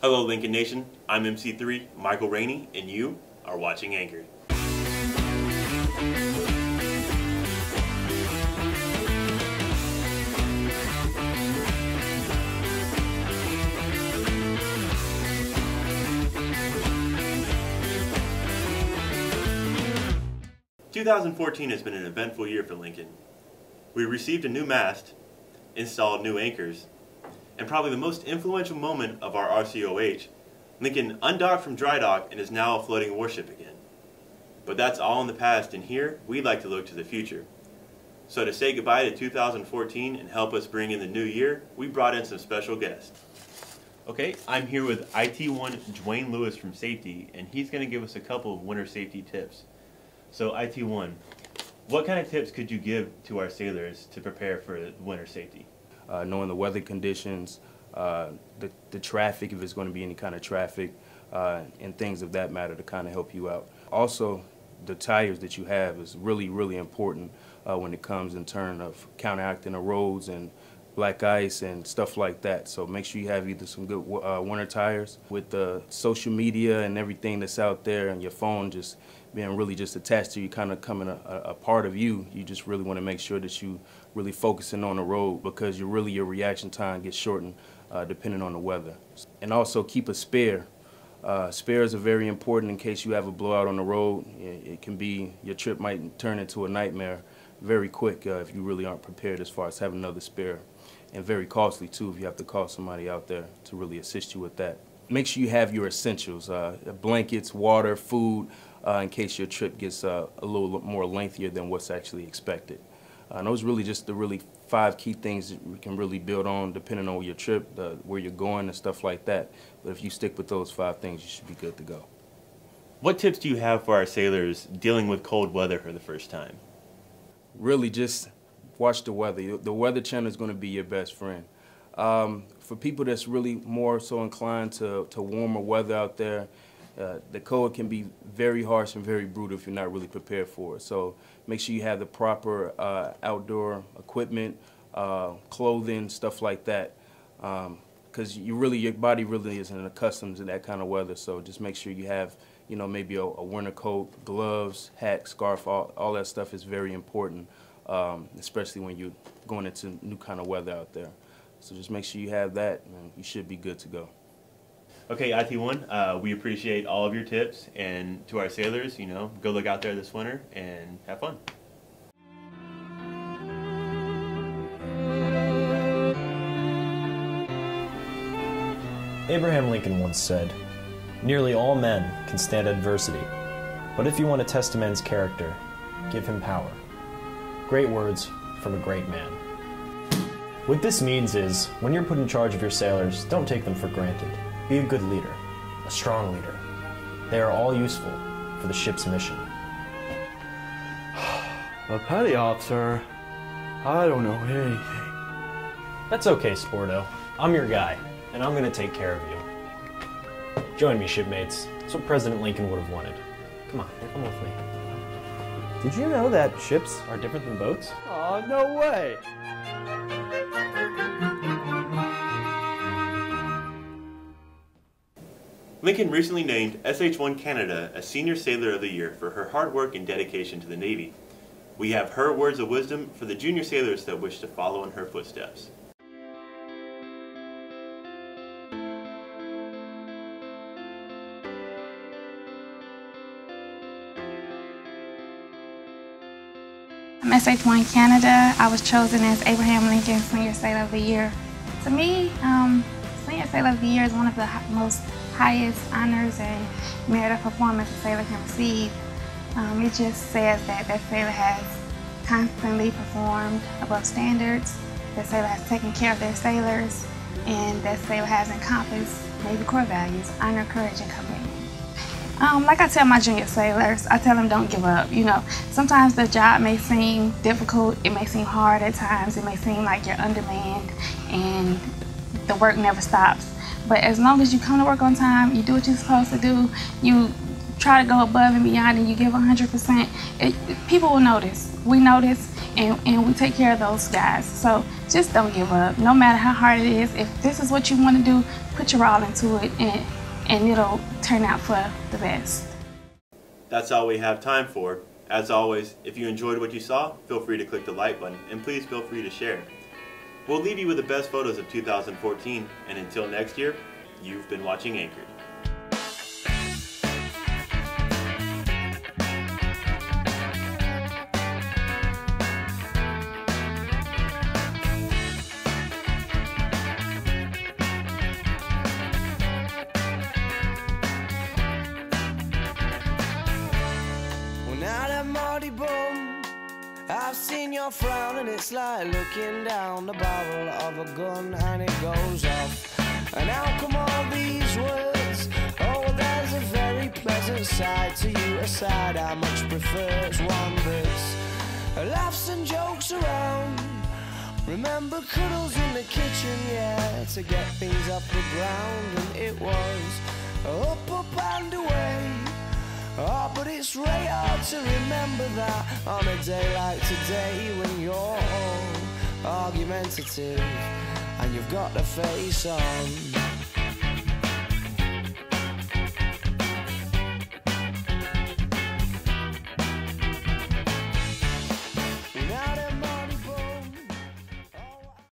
Hello Lincoln Nation, I'm MC3, Michael Rainey, and you are watching Anchored. "2014 has been an eventful year for Lincoln. We received a new mast, installed new anchors, and probably the most influential moment of our RCOH, Lincoln undocked from dry dock and is now a floating warship again. But that's all in the past, and here we'd like to look to the future. So to say goodbye to 2014 and help us bring in the new year, we brought in some special guests. Okay, I'm here with IT1 Dwayne Lewis from Safety, and he's going to give us a couple of winter safety tips. So IT1, what kind of tips could you give to our sailors to prepare for winter safety? Knowing the weather conditions, the traffic, if it's going to be any kind of traffic, and things of that matter to kind of help you out. Also, the tires that you have is really, really important when it comes in terms of counteracting the roads and black ice and stuff like that. So make sure you have either some good winter tires. With the social media and everything that's out there and your phone just being really just attached to you, kind of coming a part of you, you just really want to make sure that you really focusing on the road, because your reaction time gets shortened depending on the weather. And also keep a spare. Spares are very important in case you have a blowout on the road. It can be, your trip might turn into a nightmare very quick if you really aren't prepared as far as having another spare. And very costly too if you have to call somebody out there to really assist you with that. Make sure you have your essentials, blankets, water, food, in case your trip gets a little more lengthier than what's actually expected. And those are really just the 5 key things that we can really build on depending on your trip, where you're going and stuff like that. But if you stick with those 5 things, you should be good to go. What tips do you have for our sailors dealing with cold weather for the first time? Really just watch the weather. The Weather Channel is going to be your best friend. For people that's really more so inclined to warmer weather out there, the cold can be very harsh and very brutal if you're not really prepared for it. So make sure you have the proper outdoor equipment, clothing, stuff like that, because your body really isn't accustomed to that kind of weather. So just make sure you have, maybe a winter coat, gloves, hat, scarf. All that stuff is very important, especially when you're going into new kind of weather out there. So just make sure you have that, and you should be good to go. Okay, IT1, we appreciate all of your tips, and to our sailors, go look out there this winter and have fun. Abraham Lincoln once said, "Nearly all men can stand adversity, but if you want to test a man's character, give him power." Great words from a great man. What this means is, when you're put in charge of your sailors, don't take them for granted. Be a good leader, a strong leader. They are all useful for the ship's mission. A petty officer? I don't know anything. That's okay, Sporto. I'm your guy, and I'm going to take care of you. Join me, shipmates. That's what President Lincoln would have wanted. Come on, come with me. Did you know that ships are different than boats? Oh, no way! Lincoln recently named SH-1 Canada as Senior Sailor of the Year for her hard work and dedication to the Navy. We have her words of wisdom for the junior sailors that wish to follow in her footsteps. I'm SH-1 Canada. I was chosen as Abraham Lincoln Senior Sailor of the Year. To me, Senior Sailor of the Year is one of the most highest honors and merit of performance a sailor can receive. It just says that that sailor has constantly performed above standards, that sailor has taken care of their sailors, and that sailor has encompassed Navy core values: honor, courage, and commitment. Like I tell my junior sailors, I tell them don't give up. Sometimes the job may seem difficult, it may seem hard at times, it may seem like you're undermanned and the work never stops. But as long as you come to work on time, you do what you're supposed to do, you try to go above and beyond, and you give 100%, people will notice. We notice, and we take care of those guys. So just don't give up, no matter how hard it is. If this is what you want to do, put your all into it, and it'll turn out for the best. That's all we have time for. As always, if you enjoyed what you saw, feel free to click the like button, and please feel free to share. We'll leave you with the best photos of 2014, and until next year, you've been watching Anchored. I've seen your frown and it's like looking down the barrel of a gun and it goes off. And how come all these words? Oh, there's a very pleasant side to you, a side I much prefer. It's one that's laughs and jokes around. Remember cuddles in the kitchen, yeah, to get things off the ground. And it was up and away. Oh, but it's really hard to remember that on a day like today, when you're all argumentative and you've got the face on.